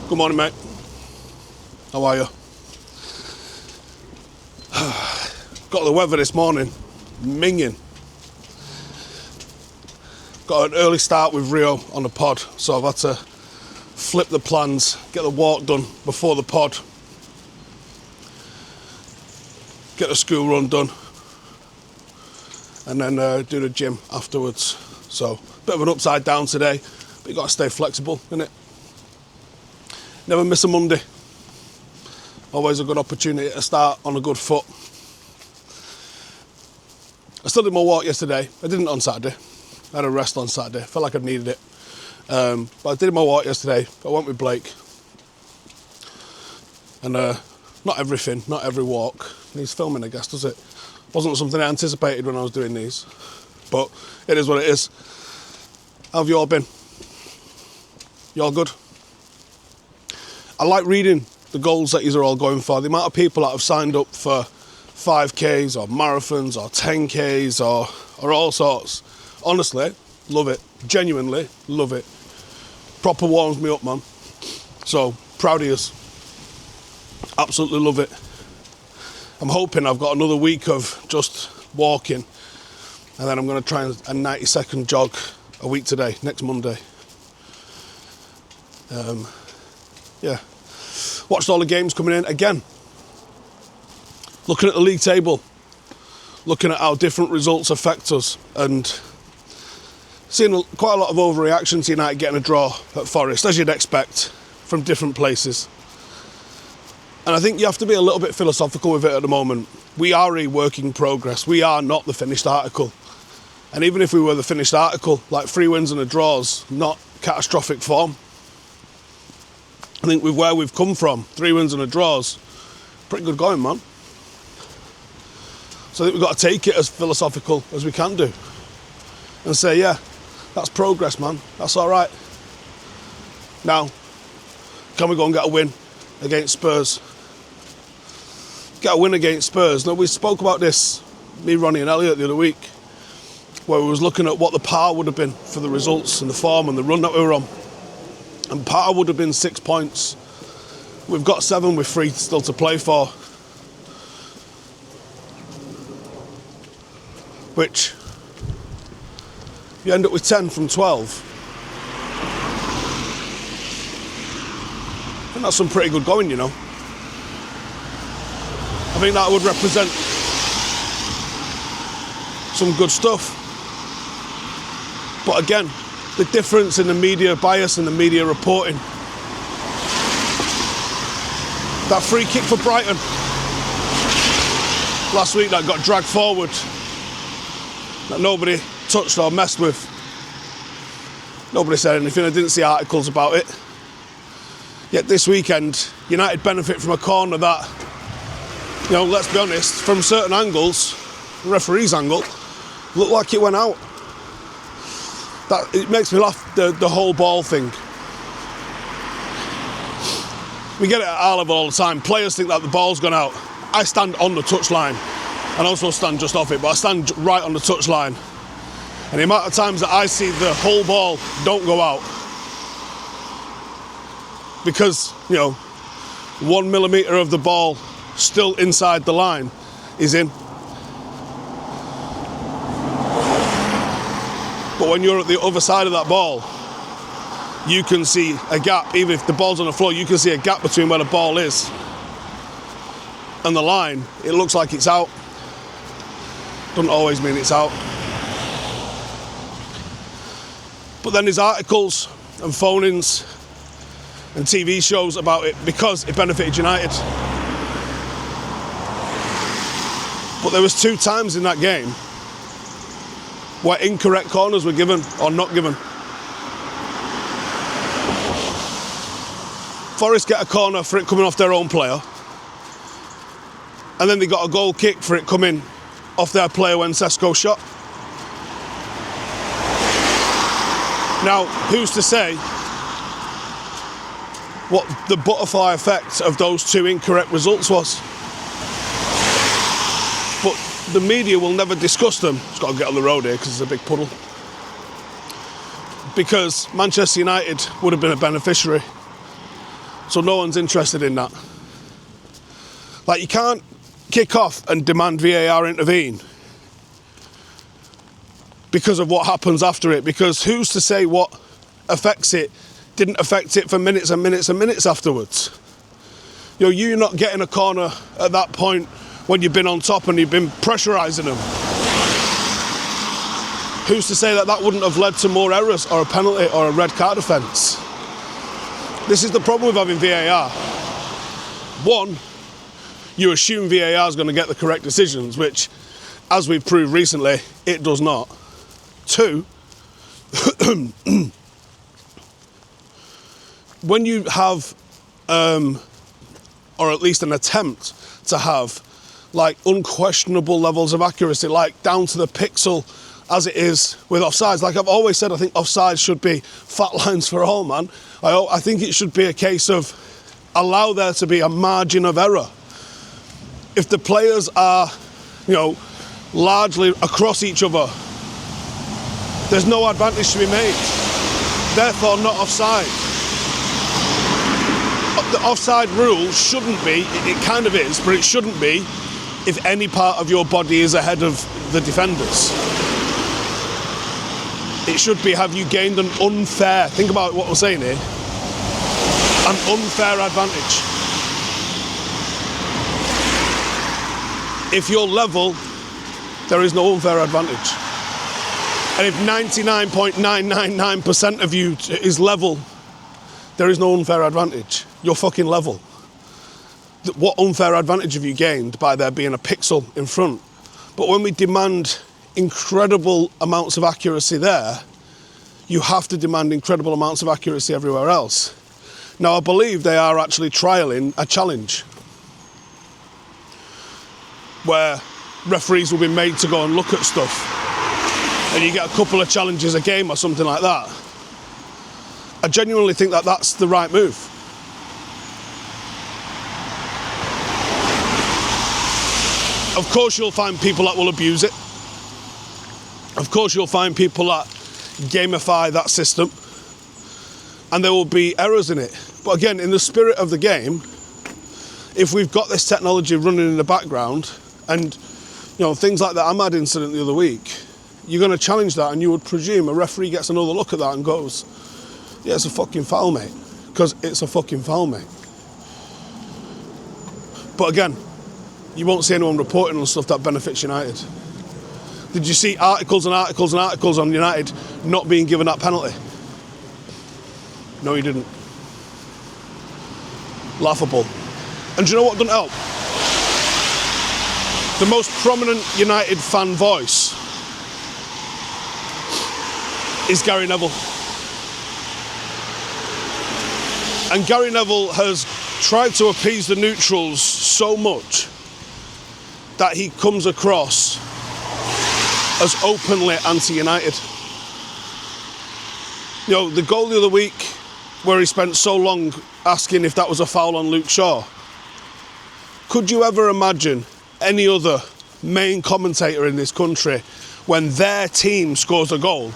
Good morning, mate. How are you? Got the weather this morning, minging. Got an early start with Rio on the pod, so I've had to flip the plans, get the walk done before the pod, get the school run done, and then do the gym afterwards. So, bit of an upside down today, but you got to stay flexible, innit? Never miss a Monday. Always a good opportunity to start on a good foot. I still did my walk yesterday. I didn't on Saturday. I had a rest on Saturday. Felt like I needed it. But I did my walk yesterday. I went with Blake. And not everything, not every walk needs filming, I guess, does it? Wasn't something I anticipated when I was doing these. But it is what it is. How have you all been? You all good? I like reading the goals that you are all going for. The amount of people that have signed up for 5Ks or marathons or 10Ks or all sorts. Honestly, love it. Genuinely love it. Proper warms me up, man. So, proud of yous. Absolutely love it. I'm hoping I've got another week of just walking, and then I'm going to try a 90-second jog a week today, next Monday. Yeah. Watched all the games coming in again. Looking at the league table, looking at how different results affect us, and seeing quite a lot of overreaction to United getting a draw at Forest, as you'd expect from different places. And I think you have to be a little bit philosophical with it at the moment. We are a work in progress. We are not the finished article. And even if we were the finished article, like 3 wins and a draw's not catastrophic form. I think with where we've come from, 3 wins and a draw's pretty good going, man. So I think we've got to take it as philosophical as we can do. And say, yeah, that's progress, man. That's all right. Now, can we go and get a win against Spurs? Get a win against Spurs. Now, we spoke about this, me, Ronnie and Elliot, the other week, where we was looking at what the par would have been for the results and the form and the run that we were on. And par would have been 6 points. We've got 7 with 3 still to play for. Which, you end up with 10 from 12. And that's some pretty good going, you know. I think that would represent some good stuff. But again, the difference in the media bias and the media reporting. That free kick for Brighton last week that got dragged forward, that nobody touched or messed with. Nobody said anything. I didn't see articles about it. Yet this weekend, United benefit from a corner that, you know, let's be honest, from certain angles, the referee's angle, looked like it went out. That, it makes me laugh, the whole ball thing. We get it at our level all the time. Players think that the ball's gone out. I stand on the touchline and also stand just off it, but I stand right on the touchline. And the amount of times that I see the whole ball don't go out because, you know, 1 millimetre of the ball still inside the line is in. But when you're at the other side of that ball, you can see a gap. Even if the ball's on the floor, you can see a gap between where the ball is and the line. It looks like it's out. Doesn't always mean it's out. But then there's articles and phone-ins and TV shows about it because it benefited United. But there was 2 times in that game where incorrect corners were given or not given. Forest get a corner for it coming off their own player, and then they got a goal kick for it coming off their player when Sesko shot. Now, who's to say what the butterfly effect of those 2 incorrect results was? But the media will never discuss them. Just got to get on the road here because there's a big puddle. Because Manchester United would have been a beneficiary So no one's interested in that. Like, you can't kick off and demand VAR intervene because of what happens after it, because who's to say what affects it didn't affect it for minutes and minutes and minutes afterwards? You know, you're not getting a corner at that point when you've been on top and you've been pressurising them. Who's to say that that wouldn't have led to more errors or a penalty or a red card offence? This is the problem with having VAR. One, you assume VAR is going to get the correct decisions, which, as we've proved recently, it does not. Two, when you have, or at least an attempt to have, like, unquestionable levels of accuracy, like down to the pixel as it is with offsides. Like I've always said, I think offsides should be fat lines for all, man. I think it should be a case of allow there to be a margin of error. If the players are, you know, largely across each other, there's no advantage to be made. Therefore, not offside. The offside rule shouldn't be, it kind of is, but it shouldn't be if any part of your body is ahead of the defenders. It should be, have you gained an unfair, think about what we're saying here, an unfair advantage. If you're level, there is no unfair advantage. And if 99.999% of you is level, there is no unfair advantage. You're fucking level. What unfair advantage have you gained by there being a pixel in front? But when we demand incredible amounts of accuracy there, you have to demand incredible amounts of accuracy everywhere else. Now, I believe they are actually trialling a challenge where referees will be made to go and look at stuff, and you get a couple of challenges a game or something like that. I genuinely think that that's the right move. Of course you'll find people that will abuse it. Of course you'll find people that gamify that system, and there will be errors in it. But again, in the spirit of the game, if we've got this technology running in the background, and you know, things like that AMAD incident the other week, you're going to challenge that, and you would presume a referee gets another look at that and goes, yeah, it's a fucking foul, mate. Because it's a fucking foul, mate. But again, you won't see anyone reporting on stuff that benefits United. Did you see articles and articles and articles on United not being given that penalty? No, you didn't. Laughable. And do you know what doesn't help? The most prominent United fan voice is Gary Neville. And Gary Neville has tried to appease the neutrals so much that he comes across as openly anti-United. You know, the goal the other week where he spent so long asking if that was a foul on Luke Shaw. Could you ever imagine any other main commentator in this country, when their team scores a goal,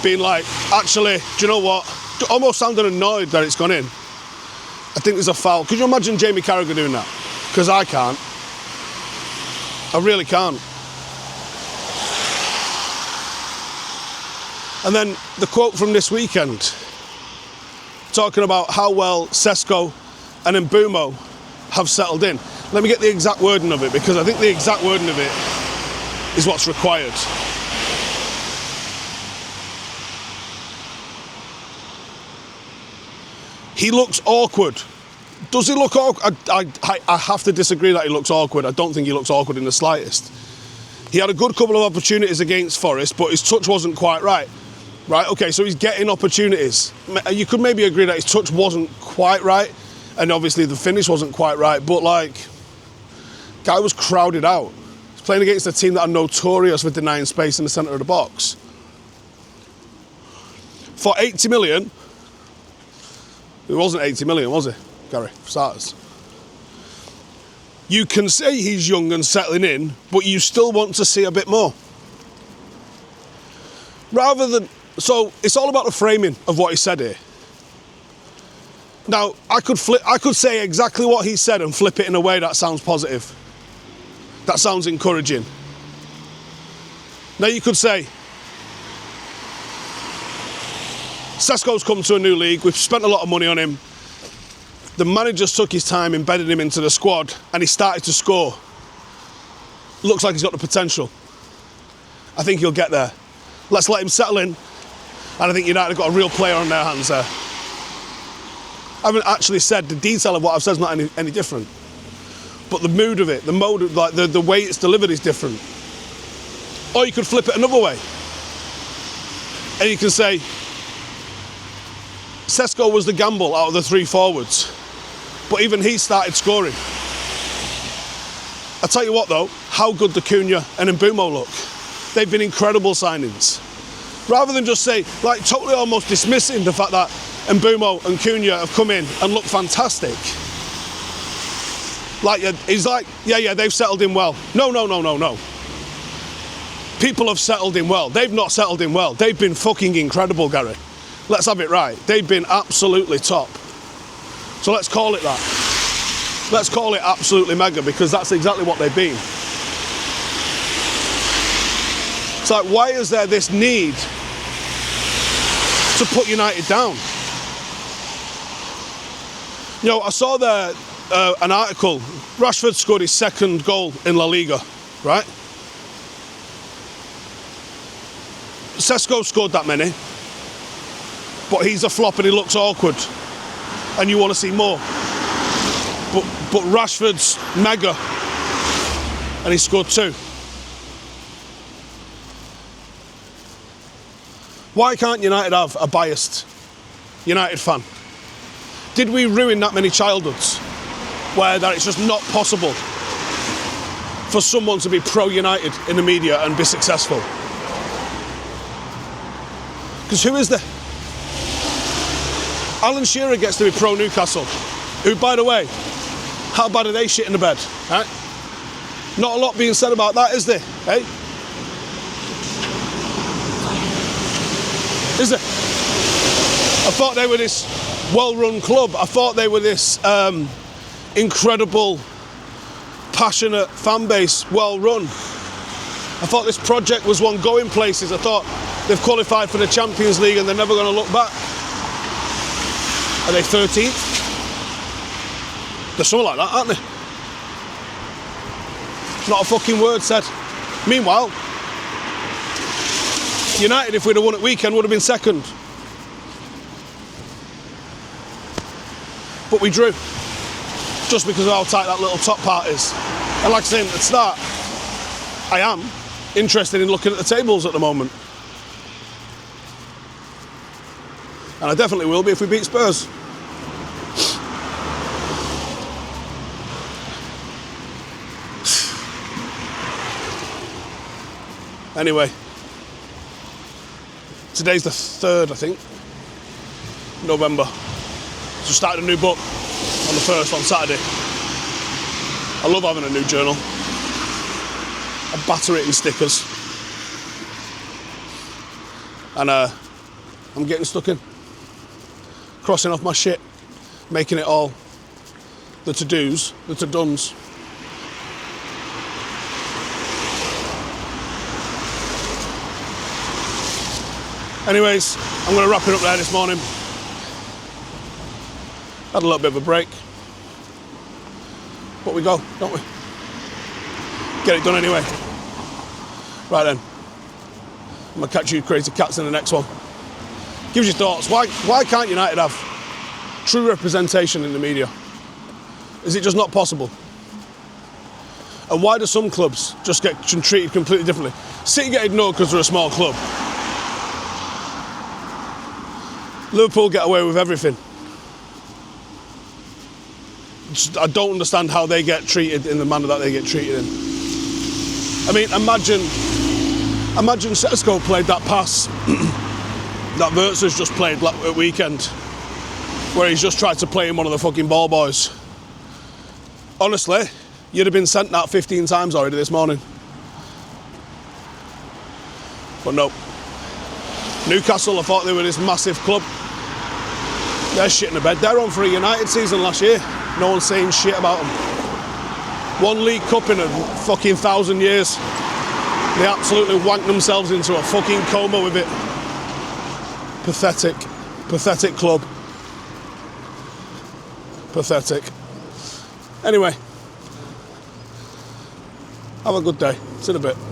being like, actually, do you know what? Almost sounding annoyed that it's gone in. I think there's a foul. Could you imagine Jamie Carragher doing that? Because I can't. I really can't. And then the quote from this weekend, talking about how well Sesko and Mbeumo have settled in. Let me get the exact wording of it, because I think the exact wording of it is what's required. He looks awkward. Does he look awkward? I have to disagree that he looks awkward. I don't think he looks awkward in the slightest. He had a good couple of opportunities against Forest, but his touch wasn't quite right. Right, okay, so he's getting opportunities. You could maybe agree that his touch wasn't quite right, and obviously the finish wasn't quite right, but like, guy was crowded out. He's playing against a team that are notorious for denying space in the centre of the box. For 80 million, it wasn't 80 million, was it, Gary, for starters? You can say he's young and settling in, but you still want to see a bit more. Rather than, so it's all about the framing of what he said here. Now, I could say exactly what he said and flip it in a way that sounds positive. That sounds encouraging. Now you could say, Sesko's come to a new league, we've spent a lot of money on him. The manager's took his time, embedded him into the squad, and he started to score. Looks like he's got the potential. I think he'll get there. Let's let him settle in, and I think United have got a real player on their hands there. I haven't actually said the detail of what I've said is not any different. But the mood of it, the mode of, like the way it's delivered is different. Or you could flip it another way. And you can say, Sesko was the gamble out of the three forwards. But even he started scoring. I tell you what though, how good the Cunha and Mbeumo look. They've been incredible signings. Rather than just say, like totally almost dismissing the fact that Mbeumo and Cunha have come in and look fantastic. Like, he's like, yeah, they've settled in well. No. People have settled in well. They've not settled in well. They've been fucking incredible, Gary. Let's have it right. They've been absolutely top. So let's call it that. Let's call it absolutely mega, because that's exactly what they've been. It's like, why is there this need to put United down? You know, I saw there an article. Rashford scored his second goal in La Liga, right? Sesko scored that many, but he's a flop and he looks awkward, and you want to see more. But Rashford's mega, and he scored 2. Why can't United have a biased United fan? Did we ruin that many childhoods where that it's just not possible for someone to be pro-United in the media and be successful? Because who is there? Alan Shearer gets to be pro-Newcastle, who, by the way, how bad are they shit in the bed? Right? Not a lot being said about that, is there? Hey? Is there? I thought they were this well-run club. I thought they were this incredible, passionate fan base, well-run. I thought this project was one going places. I thought they've qualified for the Champions League and they're never going to look back. Are they 13th? They're something like that, aren't they? Not a fucking word said. Meanwhile, United, if we'd have won at weekend, would have been second. But we drew, just because of how tight that little top part is. And like I said at the start, I am interested in looking at the tables at the moment. And I definitely will be if we beat Spurs. Anyway, today's the 3rd, I think, November. So started a new book on the 1st, on Saturday. I love having a new journal. I batter it in stickers. And I'm getting stuck in. Crossing off my shit. Making it all the to-dos, the to-dones. Anyways, I'm going to wrap it up there this morning. Had a little bit of a break. But we go, don't we? Get it done anyway. Right then. I'm going to catch you crazy cats in the next one. Give us your thoughts. Why can't United have true representation in the media? Is it just not possible? And why do some clubs just get treated completely differently? City get ignored because they're a small club. Liverpool get away with everything. I don't understand how they get treated in the manner that they get treated in. I mean, imagine Sesko played that pass that Vertz's just played at weekend, where he's just tried to play in one of the fucking ball boys. Honestly, you'd have been sent that 15 times already this morning. But no. Newcastle, I thought they were this massive club. They're shit in the bed. They're on for a United season last year. No one's saying shit about them. 1 League Cup in a fucking 1,000 years. They absolutely wanked themselves into a fucking coma with it. Pathetic. Pathetic club. Pathetic. Anyway. Have a good day. See you in a bit.